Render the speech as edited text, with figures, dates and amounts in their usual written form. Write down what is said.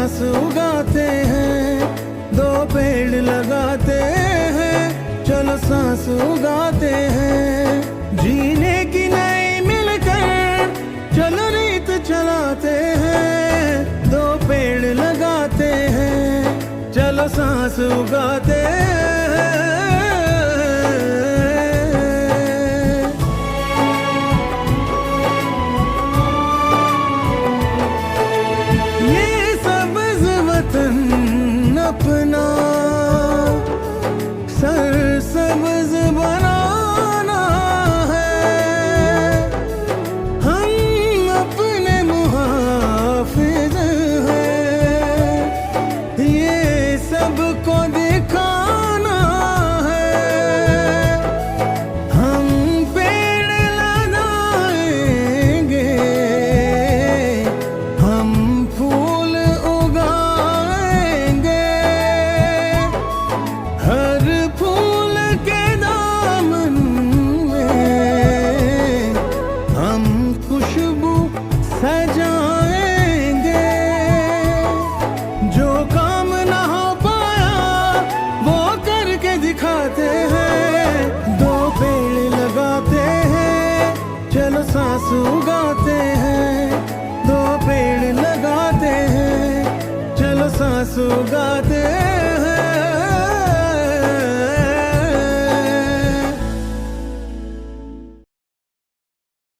सांस उगाते हैं, दो पेड़ लगाते हैं, चलो सांस उगाते हैं। जीने की नई मिलकर चलो रीत चलाते हैं, दो पेड़ लगाते हैं, चलो सांस उगाते हैं। ये सब्ज़ वतन अपना सरसब्ज़ बनाना है, हम अपने मुहाफ़िज़ हैं, ये सबको दिखाना है। हम पेड़ लगाएंगे, हम फूल उगाएंगे, हर फूल के दामन में हम खुशबू सजाएंगे। जो काम ना हो पाया वो करके दिखाते हैं, दो पेड़ लगाते हैं, चलो सांस उगाते हैं, दो पेड़ लगाते हैं, चलो सांस उगाते